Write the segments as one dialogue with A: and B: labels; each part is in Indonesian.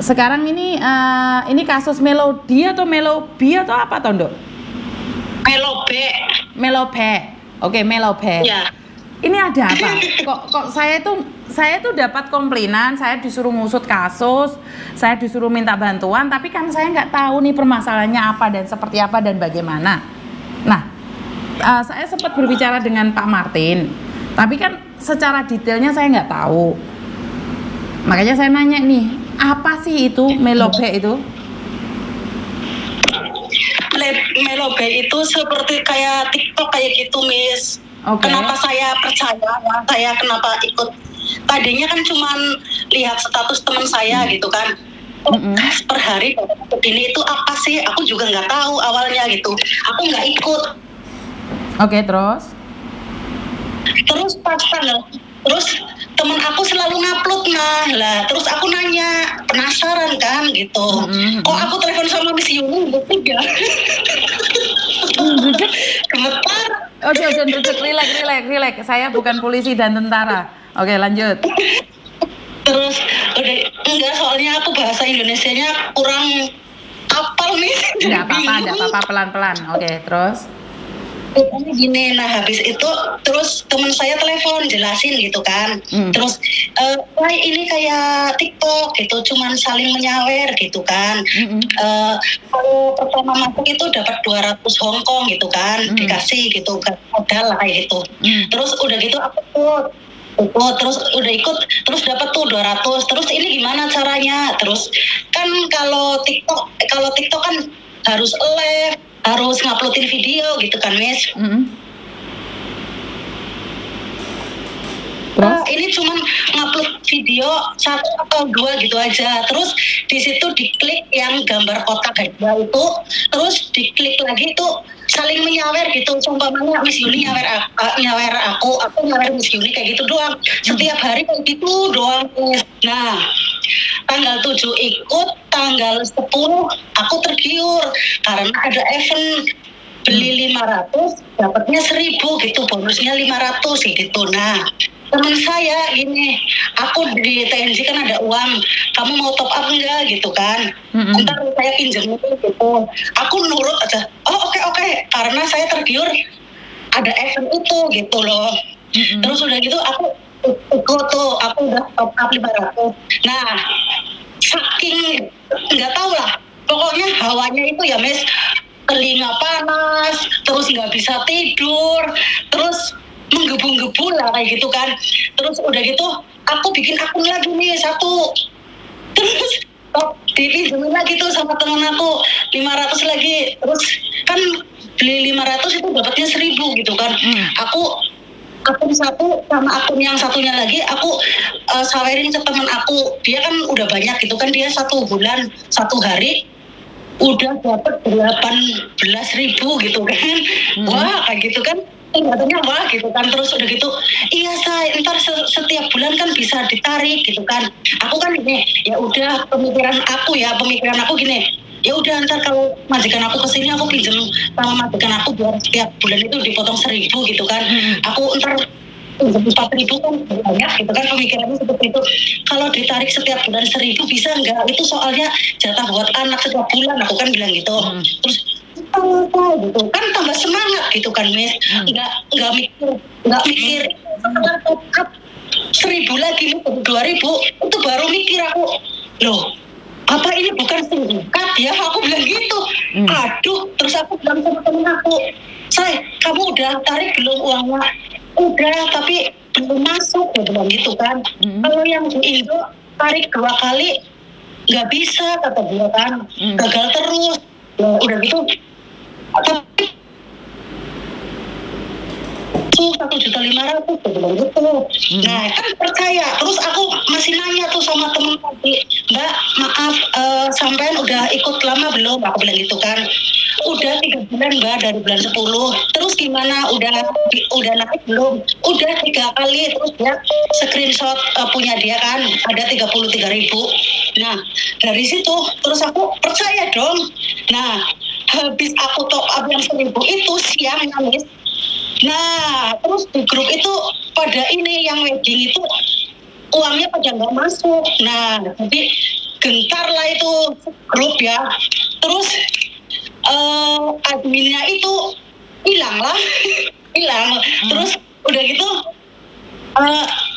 A: sekarang ini kasus Melody atau Melobi atau apa Tondo? Melobe. Oke, Melobe.
B: Ya.
A: Ini ada apa? Kok saya tuh dapat komplainan, saya disuruh ngusut kasus, saya disuruh minta bantuan, tapi kan saya nggak tahu nih permasalahannya apa dan seperti apa dan bagaimana. Nah, saya sempat berbicara dengan Pak Martin, tapi kan secara detailnya saya nggak tahu. Makanya saya nanya nih, apa sih itu Melobe itu?
B: Melobe itu seperti kayak TikTok kayak gitu, Miss.
A: Okay.
B: Kenapa saya percaya? Saya kenapa ikut? Tadinya kan cuman lihat status teman saya gitu kan. Per hari ini itu apa sih? Aku juga nggak tahu awalnya gitu. Aku nggak ikut.
A: Oke, terus?
B: Terus teman aku selalu ngupload lah. Terus aku nanya, penasaran kan gitu. Kok aku telepon sama Miss Yuni gitu ya? Gemetar.
A: Oh, jangan relax. Saya bukan polisi dan tentara. Oke, lanjut.
B: Terus enggak, soalnya aku bahasa Indonesianya kurang apal nih.
A: Enggak apa-apa, pelan-pelan. Oke, terus?
B: Gini, nah habis itu terus teman saya telepon jelasin gitu kan. Terus wah ini kayak TikTok gitu, cuman saling menyawer gitu kan. Kalau pertama masuk itu dapat 200 Hongkong gitu kan, dikasih gitu modal lah kayak gitu. Terus udah gitu aku ikut, terus udah ikut, terus dapat tuh 200. Terus ini gimana caranya? Terus kan kalau TikTok kan harus live, harus nguploadin video gitu kan, Miss.
A: Terus?
B: Ini cuma ngupload video 1 atau 2 gitu aja. Terus di situ diklik yang gambar kotak hadiah itu, terus diklik lagi itu saling menyawer gitu. Umpamanya Miss Yuni nyawer aku nyawer Miss Yuni kayak gitu doang. Setiap hari kayak gitu doang. Nah, tanggal 7 ikut, tanggal 10 aku tergiur karena ada event beli 500 dapatnya 1.000 gitu, bonusnya 500 gitu. Nah, teman saya gini, aku di TNG kan ada uang, kamu mau top up enggak gitu kan? Ntar saya pinjam gitu. Aku nurut aja. Oh oke, karena saya tergiur ada event itu gitu loh. Terus udah gitu aku udah top up 500. Nah, saking nggak tahu lah, pokoknya hawanya itu ya, Miss, telinga panas, terus nggak bisa tidur, terus menggebu-gebu lah kayak gitu kan. Terus udah gitu aku bikin akun lagi nih 1, terus dipinjemin lagi tuh sama temen aku 500 lagi. Terus kan beli 500 itu dapatnya 1.000 gitu kan. Aku akun 1 sama akun yang satunya lagi aku sawerin ke temen aku, dia kan udah banyak gitu kan, dia 1 bulan 1 hari udah dapat 18.000 gitu kan. Wah kayak gitu kan, katanya wah gitu kan. Terus udah gitu, iya saya ntar setiap bulan kan bisa ditarik gitu kan. Aku kan gini, ya udah pemikiran aku gini, ya udah ntar kalau majikan aku kesini aku pinjam sama majikan aku biar setiap bulan itu dipotong 1.000 gitu kan. Aku ntar 4.000 kan banyak gitu kan, pemikirannya seperti itu. Kalau ditarik setiap bulan 1.000 bisa enggak? Itu soalnya jatah buat anak setiap bulan, aku kan bilang gitu. Terus gitu kan tambah semangat gitu kan, Miss. Nggak mikir 1.000 lagi 2.000 itu baru mikir aku, loh apa ini bukan singkat ya, aku bilang gitu. Aduh, terus aku bilang sama temen aku, say kamu udah tarik belum uangnya? Udah, tapi belum masuk, ya bilang gitu kan. Kalau yang di Indo tarik 2 kali nggak bisa kata dia kan, gagal terus. Nah, udah gitu tapi 1.500.000 bilang gitu. Nah kan percaya. Terus aku masih nanya tuh sama temen tadi, Mbak maaf sampean udah ikut lama belum? Aku bilang gitu kan. Udah 3 bulan Mbak, dari bulan 10. Terus gimana, udah naik belum? Udah 3 kali. Terus dia screenshot punya dia kan, ada 33.000. Nah dari situ terus aku percaya dong. Nah habis aku top up yang 1.000 itu siang nangis. Nah terus di grup itu pada ini yang wedding itu uangnya pada nggak masuk. Nah jadi gentar lah itu grup ya. Terus adminnya itu hilang lah. Hilang. Terus udah gitu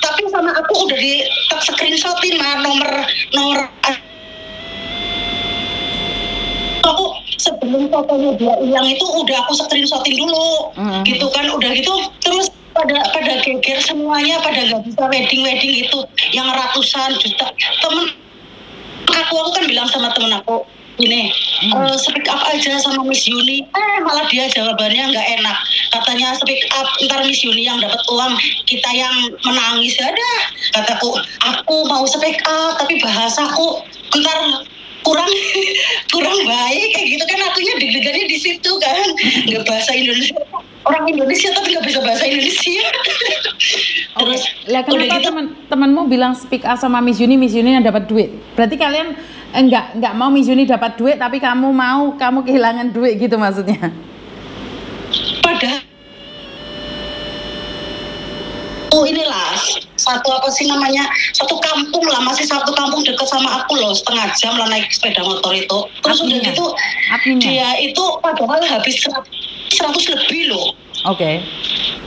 B: tapi sama aku udah di screenshotin mah nomor aku sebelum fotonya dia hilang itu udah aku screenshotin dulu gitu kan. Udah gitu terus pada geger semuanya, pada nggak bisa wedding gitu yang ratusan juta. Temen aku kan bilang sama temen aku gini, speak up aja sama Miss Yuni. Malah dia jawabannya nggak enak, katanya speak up ntar Miss Yuni yang dapat uang, kita yang menangis. Ada kataku, aku mau speak up tapi bahasaku ntar kurang baik kayak gitu kan. Akunya deg-degannya di situ kan, nggak bahasa Indonesia, orang Indonesia tapi nggak bisa bahasa Indonesia. Terus
A: lah kenapa gitu, temanmu bilang speak up sama Miss Yuni yang dapat duit? Berarti kalian enggak mau Miss Yuni dapat duit, tapi kamu kehilangan duit gitu maksudnya?
B: Padahal inilah satu kampung lah, masih satu kampung dekat sama aku loh, setengah jam lah naik sepeda motor itu. Terus udah gitu dia itu padahal habis 100 lebih loh.
A: Oke.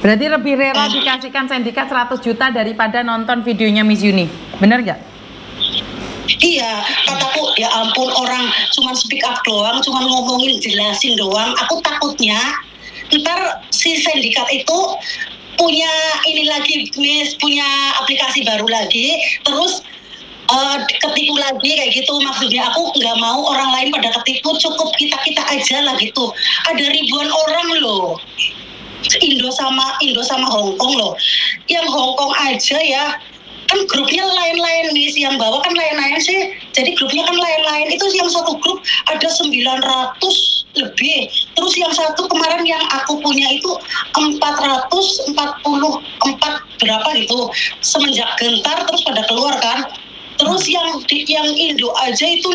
A: Berarti lebih rela dikasihkan sindikat 100 juta daripada nonton videonya Miss Yuni, bener nggak?
B: Iya, kataku ya ampun, orang cuma speak up doang, cuma ngomongin jelasin doang. Aku takutnya ntar si sindikat itu punya ini lagi, Miss, punya aplikasi baru lagi, terus ketipu lagi kayak gitu. Maksudnya aku nggak mau orang lain pada ketipu, cukup kita aja lah gitu. Ada ribuan orang loh, Indo sama Hong Kong loh. Yang Hong Kong aja ya kan grupnya lain-lain, Miss, yang bawa kan lain-lain sih, jadi grupnya kan lain-lain. Itu yang satu grup ada 900 lebih, terus yang satu kemarin yang aku punya itu 444 berapa gitu, semenjak gentar terus pada keluar kan. Terus yang Indo aja itu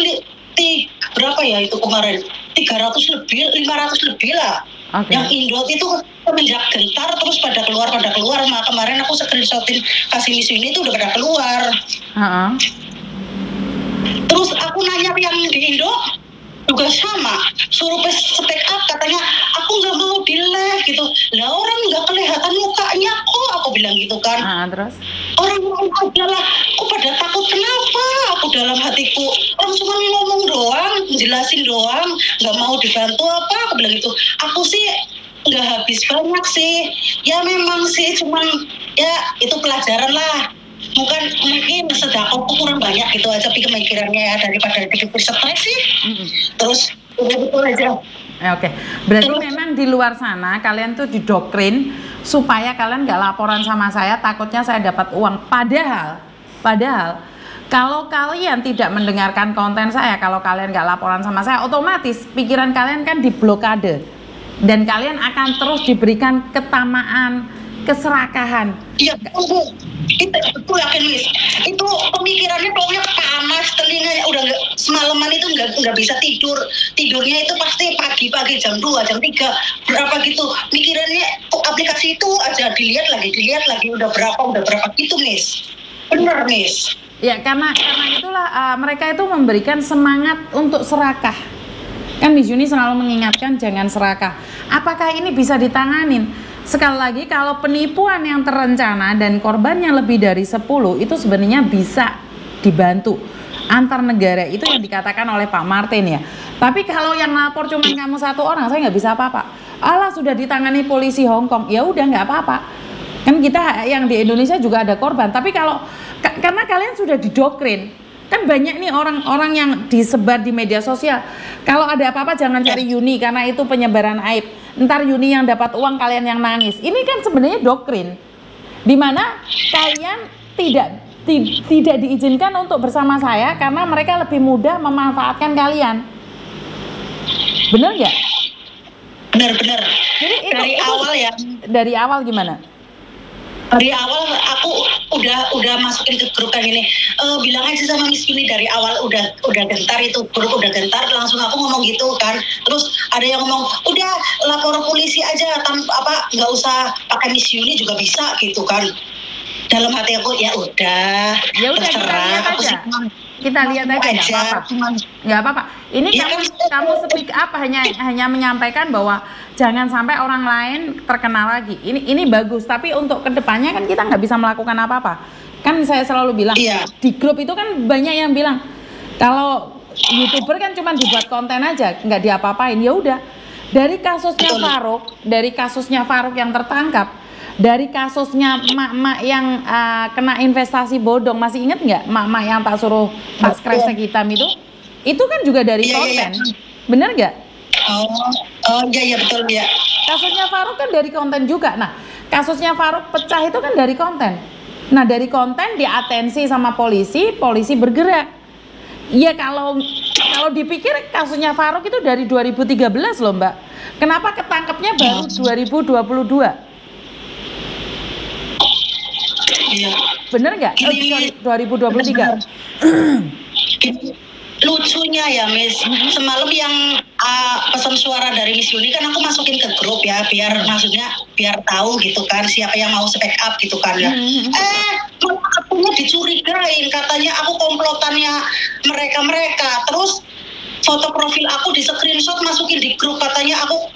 B: berapa ya itu kemarin, 300 lebih, 500 lebih lah. Yang Indo itu semenjak gentar terus pada keluar. Nah, kemarin aku screenshotin kasih Miss Yuni itu udah pada keluar. Terus aku nanya yang di Indo juga sama, suruh speak up, katanya aku nggak mau di live gitu. Lah orang nggak kelihatan mukanya kok, aku bilang gitu kan.
A: Terus
B: orang aja lah, aku pada takut. Kenapa? Aku dalam hatiku, orang cuma ngomong doang, jelasin doang, nggak mau dibantu apa, aku bilang gitu. Aku sih nggak habis banyak sih, ya memang sih, cuman ya itu pelajaran lah. Mungkin sedekahku kurang banyak gitu aja pemikirannya ya, daripada dipikir stres sih. Terus itu aja.
A: Oke. Berarti memang di luar sana kalian tuh didoktrin supaya kalian nggak laporan sama saya, takutnya saya dapat uang. Padahal kalau kalian tidak mendengarkan konten saya, kalau kalian nggak laporan sama saya, otomatis pikiran kalian kan diblokade dan kalian akan terus diberikan ketamaan, keserakahan.
B: Iya, itu yakin, Miss. Itu pemikirannya pokoknya panas, telinganya udah semalaman itu nggak bisa tidur. Tidurnya itu pasti pagi jam 2, jam 3 berapa gitu. Mikirannya aplikasi itu aja dilihat lagi udah berapa gitu, Miss. Bener, Miss.
A: Ya karena itulah mereka itu memberikan semangat untuk serakah. Kan Miss Yuni selalu mengingatkan jangan serakah. Apakah ini bisa ditanganin? Sekali lagi, kalau penipuan yang terencana dan korbannya lebih dari 10 itu sebenarnya bisa dibantu antar negara, itu yang dikatakan oleh Pak Martin ya. Tapi kalau yang lapor cuma kamu satu orang, saya nggak bisa apa-apa. Allah sudah ditangani polisi Hong Kong, ya udah nggak apa-apa. Kan kita yang di Indonesia juga ada korban. Tapi kalau karena kalian sudah didoktrin, kan banyak nih orang-orang yang disebar di media sosial. Kalau ada apa-apa jangan cari Yuni karena itu penyebaran aib. Ntar Yuni yang dapat uang, kalian yang nangis. Ini kan sebenarnya doktrin, dimana kalian tidak diizinkan untuk bersama saya karena mereka lebih mudah memanfaatkan kalian. Bener nggak?
B: Bener.
A: Jadi
B: dari awal ya.
A: Dari awal gimana?
B: Dari awal aku udah masukin ke grup kayak gini, bilang aja sama Miss Yuni dari awal udah gentar, itu grup udah gentar, langsung aku ngomong gitu kan. Terus ada yang ngomong udah lapor polisi aja, nggak usah pakai Miss Yuni juga bisa gitu kan. Dalam hati aku ya udah
A: terserah,
B: aku sih
A: kita lihat aja, nggak apa-apa. Nggak apa-apa. Ini
B: Ya,
A: kamu speak up hanya menyampaikan bahwa jangan sampai orang lain terkena lagi. Ini bagus, tapi untuk kedepannya kan kita nggak bisa melakukan apa-apa. Kan saya selalu bilang,
B: Iya.
A: di grup itu kan banyak yang bilang kalau YouTuber kan cuma dibuat konten aja, nggak diapa-apain. Ya udah, dari kasusnya Farouk yang tertangkap, dari kasusnya emak-emak yang kena investasi bodong, masih inget nggak emak-emak yang tak suruh tas kresek hitam itu kan juga dari
B: Iya,
A: konten,
B: iya.
A: bener nggak?
B: Oh iya betul ya.
A: Kasusnya Farouk kan dari konten juga. Nah, kasusnya Farouk pecah itu kan dari konten. Nah, dari konten diatensi sama polisi bergerak. Iya, kalau dipikir kasusnya Farouk itu dari 2013 loh, Mbak. Kenapa ketangkepnya baru 2022?
B: Iya.
A: Bener nggak? Oh, sorry, 2023.
B: Lucunya ya Miss, semalam yang pesan suara dari Miss Yuni kan aku masukin ke grup ya, biar tahu gitu kan siapa yang mau speak up gitu kan ya. Malah akunya dicurigain, katanya aku komplotannya mereka. Terus foto profil aku di screenshot masukin di grup, katanya aku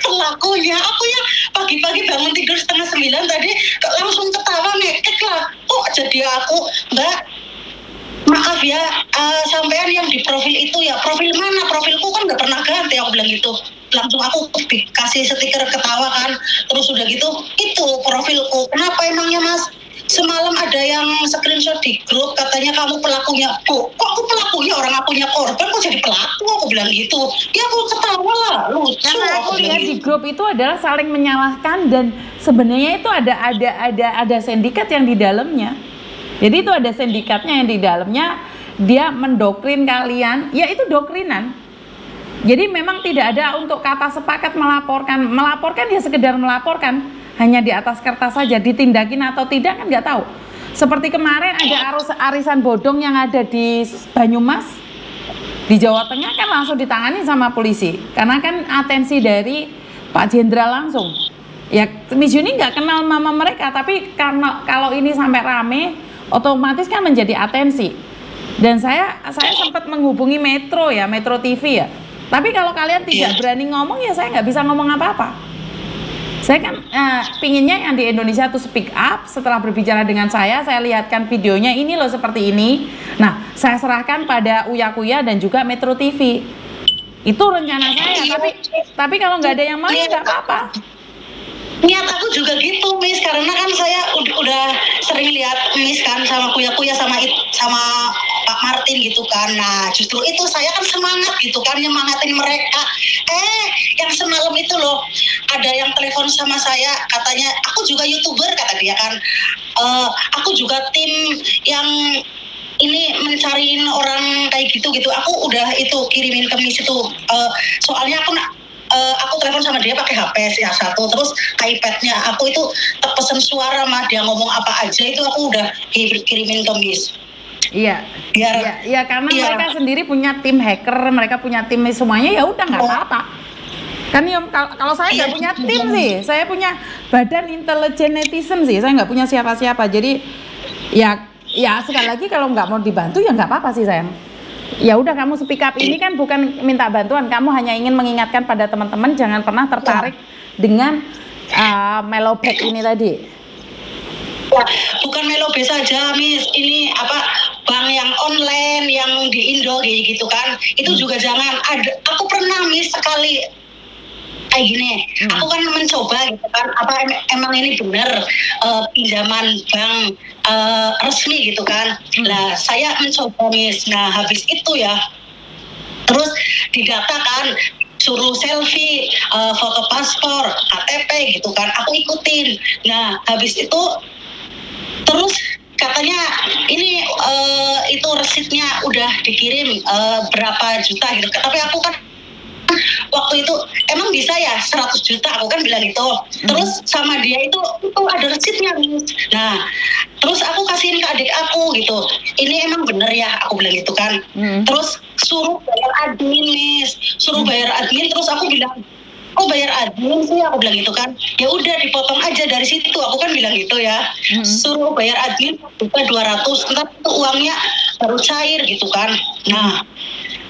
B: pelakunya. Aku ya pagi-pagi bangun tidur 8:30 tadi langsung ketawa ngekek lah. Kok jadi aku, Mbak? Maaf ya, sampean yang di profil itu ya, profil mana? Profilku kan nggak pernah ganti, aku bilang gitu. Langsung aku kasih stiker ketawa kan. Terus udah gitu, itu profilku. Kenapa emangnya Mas? Semalam ada yang screenshot di grup, katanya kamu pelakunya. Kok aku pelakunya, orang akunya korban kok jadi pelaku, aku bilang gitu. Ya aku ketawa lah, lucu.
A: Karena aku lihat
B: gitu.
A: di grup itu adalah saling menyalahkan dan sebenarnya itu ada sindikat yang di dalamnya. Jadi itu ada sindikatnya yang di dalamnya, dia mendoktrin kalian, ya itu doktrinan. Jadi memang tidak ada untuk kata sepakat melaporkan ya sekedar melaporkan. Hanya di atas kertas saja, ditindakin atau tidak kan nggak tahu. Seperti kemarin ada arisan bodong yang ada di Banyumas, di Jawa Tengah kan langsung ditangani sama polisi. Karena kan atensi dari Pak Jenderal langsung. Ya Miss Yuni nggak kenal mama mereka, tapi karena kalau ini sampai rame, otomatis kan menjadi atensi. Dan saya sempat menghubungi Metro TV ya. Tapi kalau kalian tidak berani ngomong ya saya nggak bisa ngomong apa-apa. Saya kan pinginnya yang di Indonesia tuh speak up. Setelah berbicara dengan saya lihatkan videonya, ini loh seperti ini. Nah, saya serahkan pada Uya Kuya dan juga Metro TV. Itu rencana saya, tapi kalau nggak ada yang mau nggak apa-apa.
B: Niat aku juga gitu Miss, karena kan saya udah sering lihat Miss kan sama Kuya sama Pak Martin gitu kan. Nah justru itu saya kan semangat gitu kan, nyemangatin mereka. Yang semalam itu loh ada yang telepon sama saya, katanya aku juga YouTuber kata dia kan. Aku juga tim yang ini mencariin orang kayak gitu. Aku udah itu kirimin ke Miss itu. Soalnya aku telepon sama dia pakai HP ya satu, terus iPad-nya aku itu pesen suara mah, dia ngomong apa aja itu aku udah kirimin ke Miss.
A: Iya, karena mereka sendiri punya tim hacker, mereka punya tim semuanya, ya udah nggak apa-apa. Kan ya, kalau saya nggak punya tim sih, saya punya badan intelijen netizen sih, saya nggak punya siapa-siapa. Jadi ya sekali lagi kalau nggak mau dibantu ya nggak apa-apa sih sayang. Ya udah, kamu speak up, ini kan bukan minta bantuan, kamu hanya ingin mengingatkan pada teman-teman jangan pernah tertarik dengan melobek ini tadi.
B: Bukan Melobe saja Miss, ini bank yang online yang di Indo kayak gitu kan, itu juga jangan. Aku pernah Miss sekali kayak gini, aku kan mencoba gitu kan, emang ini benar pinjaman bank resmi gitu kan. Nah saya mencoba Miss, nah habis itu ya terus didata kan, suruh selfie, foto paspor, KTP gitu kan, aku ikutin. Nah habis itu terus katanya ini itu resitnya udah dikirim berapa juta gitu, tapi aku kan waktu itu emang bisa ya 100 juta, aku kan bilang itu. Terus sama dia itu ada resitnya. Nah terus aku kasihin ke adik aku gitu, ini emang bener ya, aku bilang gitu kan. Terus suruh bayar admin Miss, terus aku bilang kok bayar admin sih, aku bilang gitu kan. Ya udah dipotong aja dari situ, aku kan bilang gitu ya. Suruh bayar admin 200, entar itu uangnya baru cair gitu kan. Nah,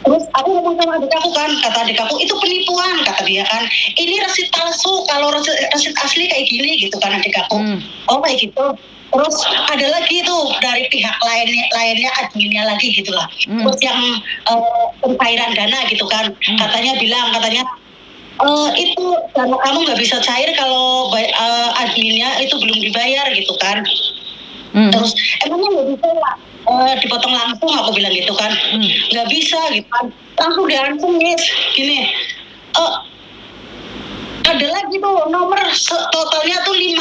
B: terus aku ngomong sama adik aku kan, kata adik aku itu penipuan, kata dia kan. Ini resit palsu, kalau resit asli kayak gini gitu kan adik aku. Oh kayak gitu. Terus ada lagi tuh dari pihak lainnya adminnya lagi gitu lah. Terus yang pencairan dana gitu kan, katanya itu dana kamu nggak bisa cair kalau adminnya itu belum dibayar gitu kan. Terus emangnya nggak bisa dipotong langsung, aku bilang gitu kan. Nggak bisa gitu kan, langsung diancam Miss gini. Ada lagi tuh nomor totalnya tuh 5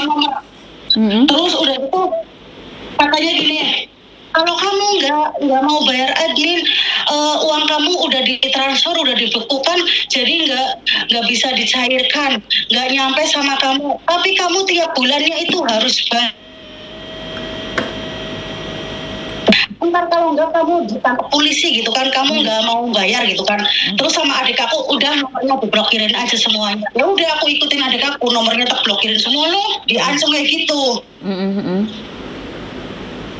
B: nomor. Terus udah gitu katanya gini, kalau kamu nggak mau bayar admin, uang kamu udah ditransfer, udah dibekukan, jadi nggak bisa dicairkan, nggak nyampe sama kamu. Tapi kamu tiap bulannya itu harus bayar. Ntar kalau enggak kamu ditangkap polisi gitu kan, kamu nggak mau bayar gitu kan. Terus sama adik aku udah nomornya diblokirin aja semuanya. Ya udah aku ikutin adik aku, nomornya terblokirin semua loh, diancam kayak gitu.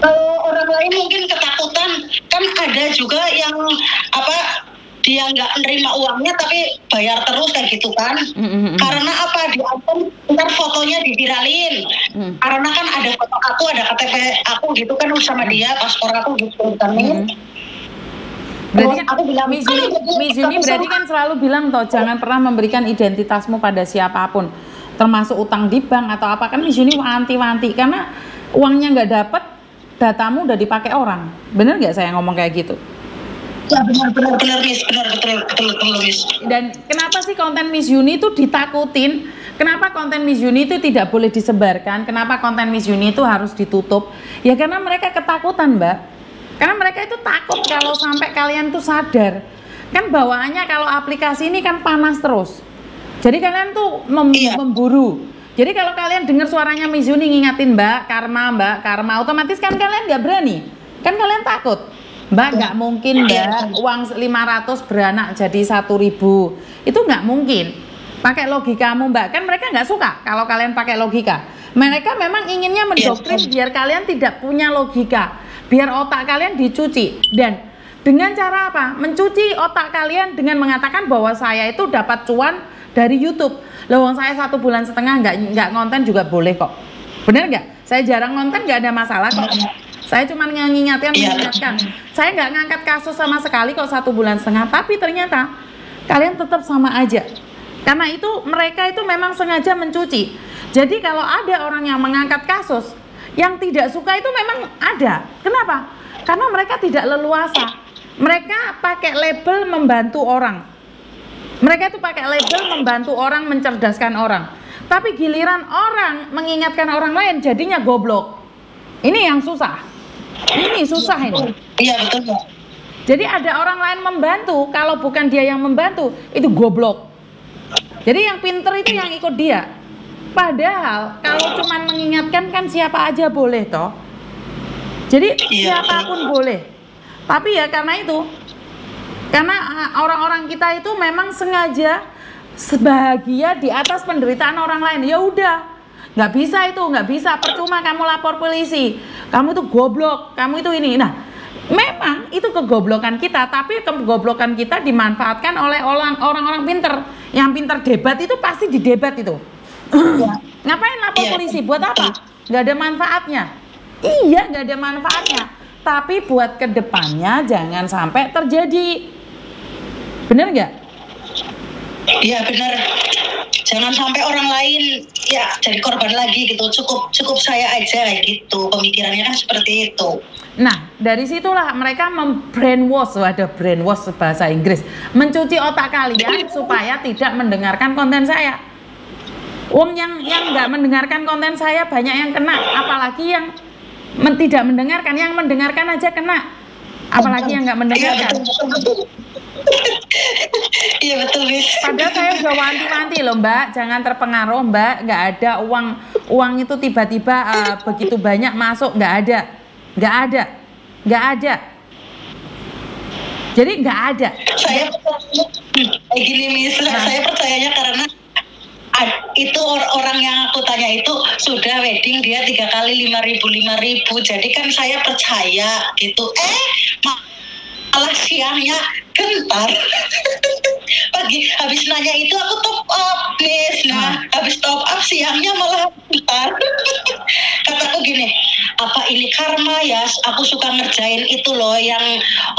B: Kalau orang lain mungkin ketakutan, kan ada juga yang dia nggak nerima uangnya tapi bayar terus kayak gitu kan. Karena apa, diancam ntar fotonya diviralin. Karena kan ada foto aku, ada KTP aku gitu kan sama dia, paspor aku gitu kan.
A: Berarti kan aku bilang, Miss Yuni berarti kan selalu bilang toh jangan pernah memberikan identitasmu pada siapapun, termasuk utang di bank atau apa. Kan Miss Yuni wanti-wanti karena uangnya nggak dapet, datamu udah dipakai orang. Bener nggak saya ngomong kayak gitu?
B: Ya benar Miss, betul Miss.
A: Dan kenapa sih konten Miss Yuni itu ditakutin? Kenapa konten Miss Yuni itu tidak boleh disebarkan? Kenapa konten Miss Yuni itu harus ditutup? Ya karena mereka ketakutan, Mbak. Karena mereka itu takut kalau sampai kalian tuh sadar. Kan bawaannya kalau aplikasi ini kan panas terus. Jadi kalian tuh memburu. Jadi kalau kalian dengar suaranya Miss Yuni ngingatin Mbak Karma, otomatis kan kalian nggak berani. Kan kalian takut. Mbak nggak mungkin Mbak uang 500 beranak jadi 1.000. Itu nggak mungkin. Pakai logikamu Mbak. Kan mereka nggak suka kalau kalian pakai logika. Mereka memang inginnya mendoktrin biar kalian tidak punya logika, biar otak kalian dicuci. Dan dengan cara apa? Mencuci otak kalian dengan mengatakan bahwa saya itu dapat cuan dari YouTube. Loh, saya 1,5 bulan nggak ngonten juga boleh kok. Bener nggak? Saya jarang ngonten, nggak ada masalah kok. Saya cuma mengingatkan. Saya nggak ngangkat kasus sama sekali kok 1,5 bulan. Tapi ternyata kalian tetap sama aja. Karena itu mereka itu memang sengaja mencuci. Jadi kalau ada orang yang mengangkat kasus yang tidak suka itu memang ada. Kenapa? Karena mereka tidak leluasa. Mereka pakai label membantu orang. Mereka itu pakai label membantu orang, mencerdaskan orang. Tapi giliran orang mengingatkan orang lain jadinya goblok. Ini yang susah. Ini susah ini.
B: Iya betul.
A: Jadi ada orang lain membantu, kalau bukan dia yang membantu itu goblok. Jadi yang pinter itu yang ikut dia. Padahal kalau cuma mengingatkan kan siapa aja boleh toh. Jadi siapapun boleh. Tapi ya karena itu, karena orang-orang kita itu memang sengaja sebahagia di atas penderitaan orang lain. Ya udah, nggak bisa itu, nggak bisa, percuma kamu lapor polisi, kamu itu goblok, kamu itu ini. Nah, memang itu kegoblokan kita, tapi kegoblokan kita dimanfaatkan oleh orang-orang pinter. Yang pinter debat itu pasti didebat itu. Ngapain lapor polisi? Buat apa? Nggak ada manfaatnya. Iya, nggak ada manfaatnya. Tapi buat kedepannya jangan sampai terjadi. Bener nggak?
B: Iya benar. Jangan sampai orang lain ya jadi korban lagi gitu. Cukup saya aja kayak gitu. Pemikirannya kan seperti itu.
A: Nah, dari situlah mereka membrainwash, ada brainwash bahasa Inggris, mencuci otak kalian supaya tidak mendengarkan konten saya. Yang nggak mendengarkan konten saya banyak yang kena, apalagi yang tidak mendengarkan, yang mendengarkan aja kena, apalagi yang nggak mendengarkan.
B: Iya betul Miss.
A: Padahal saya udah wanti-wanti loh Mbak, jangan terpengaruh Mbak, nggak ada uang itu tiba-tiba begitu banyak masuk, nggak ada. Jadi nggak ada.
B: Saya kayak gini Miss, saya percayanya karena itu orang yang aku tanya itu sudah wedding dia 3 kali 5.000. Jadi kan saya percaya gitu. Malah siangnya gentar. Pagi habis nanya itu aku top up, Miss. Nah, habis top up siangnya malah gentar. Kataku gini, apa ini karma ya? Aku suka ngerjain itu loh yang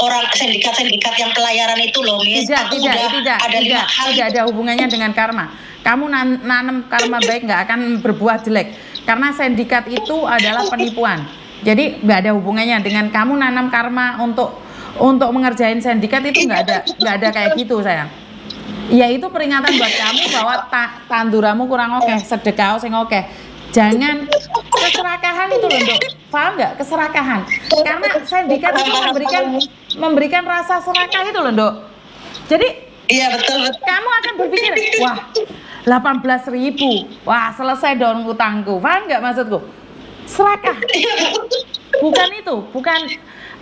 B: orang sindikat-sindikat yang pelayaran itu loh, Miss.
A: Tidak ada hubungannya dengan karma. Kamu nanam karma baik nggak akan berbuah jelek. Karena sindikat itu adalah penipuan. Jadi nggak ada hubungannya dengan kamu nanam karma untuk mengerjain sindikat itu nggak ada kayak gitu sayang. Ya itu peringatan buat kamu bahwa tanduramu kurang oke, sedekah sing oke. Jangan keserakahan itu loh, Dok. Paham nggak? Keserakahan. Karena sindikat itu memberikan rasa serakah itu loh, Dok. Jadi
B: iya betul.
A: Kamu akan berpikir, wah 18.000, wah selesai dong utangku. Paham nggak maksudku? Serakah. Bukan itu, bukan.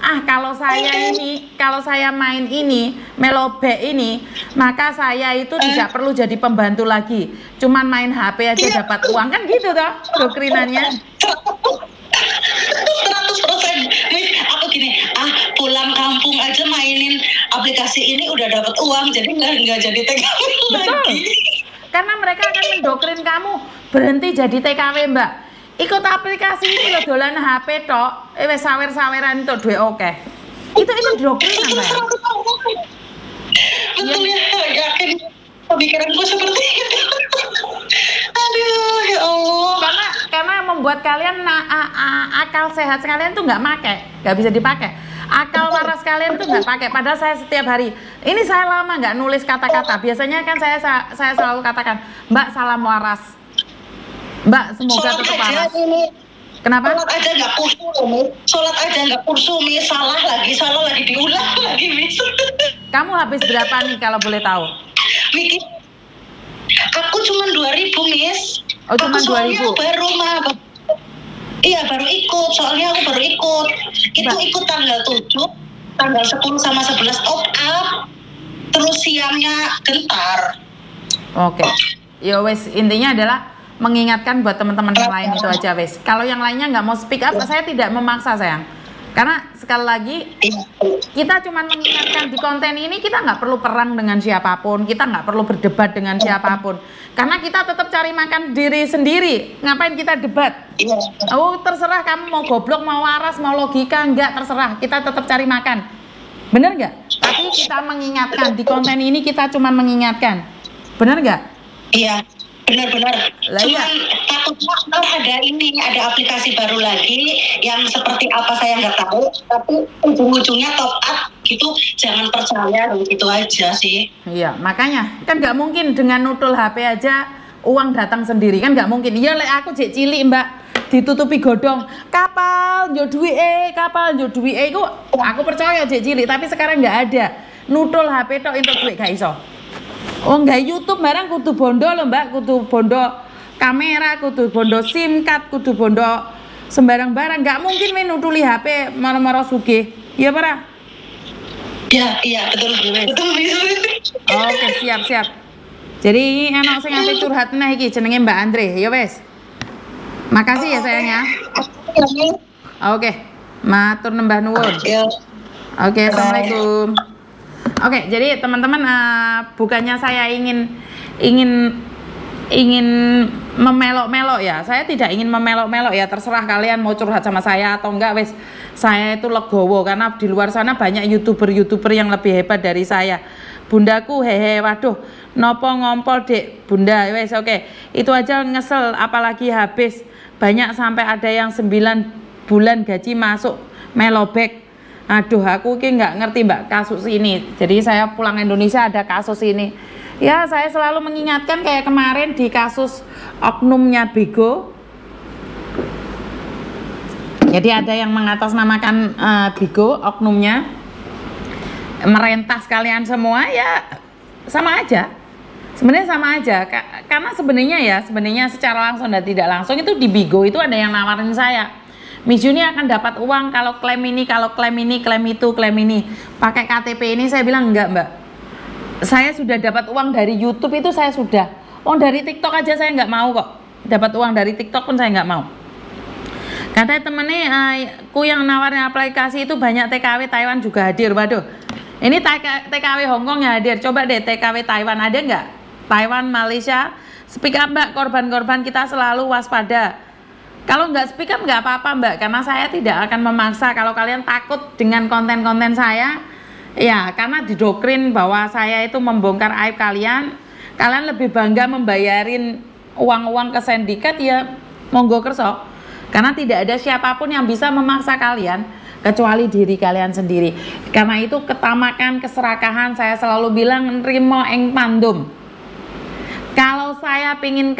A: Kalau saya main ini, melobek ini, maka saya itu tidak perlu jadi pembantu lagi. Cuman main HP aja dapat uang, kan gitu toh doktrinannya.
B: 100%. Miss, aku gini, pulang kampung aja mainin aplikasi ini udah dapat uang, jadi nggak jadi TKW lagi.
A: Karena mereka akan mendoktrin kamu berhenti jadi TKW, Mbak. Ikut aplikasi ini lo dolan HP tok, wes sawer-saweran itu duwe oke. Itu doktrin Mbak.
B: Betul ya, yakin pemikiranku seperti itu. Aduh, ya Allah.
A: Karena membuat kalian akal sehat sekalian tuh nggak bisa dipakai. Akal waras kalian tuh nggak pakai. Padahal saya setiap hari, ini saya lama nggak nulis kata-kata. Biasanya kan saya selalu katakan, Mbak salam waras. Mbak semoga tetap waras. Kenapa?
B: Sholat aja nggak kursu, Miss. Salah lagi diulang lagi, Miss.
A: Kamu habis berapa nih kalau boleh tahu?
B: Mikir. Aku cuma 2.000, Miss.
A: Oh, cuma 2.000.
B: Iya, baru ikut. Soalnya aku baru ikut. Itu ikut tanggal 7, tanggal 10 sama 11 top up. Terus siangnya gentar.
A: Oke. Ya wes, intinya adalah mengingatkan buat teman-teman yang lain itu aja wes. Kalau yang lainnya nggak mau speak up, saya tidak memaksa sayang. Karena sekali lagi kita cuma mengingatkan di konten ini kita nggak perlu perang dengan siapapun, kita nggak perlu berdebat dengan siapapun. Karena kita tetap cari makan diri sendiri. Ngapain kita debat? Oh terserah kamu mau goblok, mau waras, mau logika, enggak terserah. Kita tetap cari makan. Bener nggak? Tapi kita mengingatkan di konten ini kita cuma mengingatkan. Bener nggak?
B: Iya. Benar-benar. Cuman takutnya ada aplikasi baru lagi yang seperti apa saya nggak tahu, tapi ujung-ujungnya top up gitu, jangan percaya gitu aja sih.
A: Iya, makanya kan nggak mungkin dengan nutul HP aja uang datang sendiri, kan nggak mungkin. Iya, aku cek cilik Mbak, ditutupi godong kapal yo duwike, iku aku percaya cek cilik, tapi sekarang nggak ada. Nutul HP tok entuk duit gak iso. Oh nggak YouTube barang kudu bondo loh Mbak, kudu bondo kamera, kudu bondo SIM card, kudu bondo sembarang barang. Nggak mungkin nutuli HP maro-maro sugih. Iya para?
B: Iya betul.
A: Oke siap. Jadi enak sing ape curhat nah iki jenenge Mbak Andre. Ya wes. Makasih ya sayangnya. Oke. Matur nembah nuwun. Oke, assalamualaikum. Oke, jadi teman-teman bukannya saya ingin memelok-melok ya. Saya tidak ingin memelok-melok ya. Terserah kalian mau curhat sama saya atau enggak wes. Saya itu legowo karena di luar sana banyak YouTuber yang lebih hebat dari saya. Bundaku waduh, nopo ngompol dek bunda wes oke. Itu aja ngesel apalagi habis banyak sampai ada yang 9 bulan gaji masuk melobek. Aduh, aku ki nggak ngerti Mbak kasus ini. Jadi saya pulang Indonesia ada kasus ini. Ya, saya selalu mengingatkan kayak kemarin di kasus oknumnya Bigo. Jadi ada yang mengatasnamakan Bigo, oknumnya merentas kalian semua ya sama aja. Sebenarnya sama aja. Karena sebenarnya secara langsung dan tidak langsung itu di Bigo itu ada yang nawarin saya. Miss Juni akan dapat uang kalau klaim ini, klaim ini. Pakai KTP ini, saya bilang enggak Mbak. Saya sudah dapat uang dari YouTube itu saya sudah. Oh dari TikTok aja saya nggak mau kok. Dapat uang dari TikTok pun saya nggak mau. Katanya temennya ku yang nawarin aplikasi itu banyak TKW Taiwan juga hadir. Waduh, ini TKW Hongkong ya hadir. Coba deh TKW Taiwan ada nggak? Taiwan, Malaysia. Speak up Mbak, korban-korban kita selalu waspada. Kalau nggak speak up nggak apa-apa Mbak, karena saya tidak akan memaksa. Kalau kalian takut dengan konten-konten saya, ya karena didoktrin bahwa saya itu membongkar aib kalian, kalian lebih bangga membayarin uang-uang ke sindikat, ya monggo kerso. Karena tidak ada siapapun yang bisa memaksa kalian kecuali diri kalian sendiri. Karena itu ketamakan, keserakahan, saya selalu bilang nrimo ing pandum. Kalau saya pingin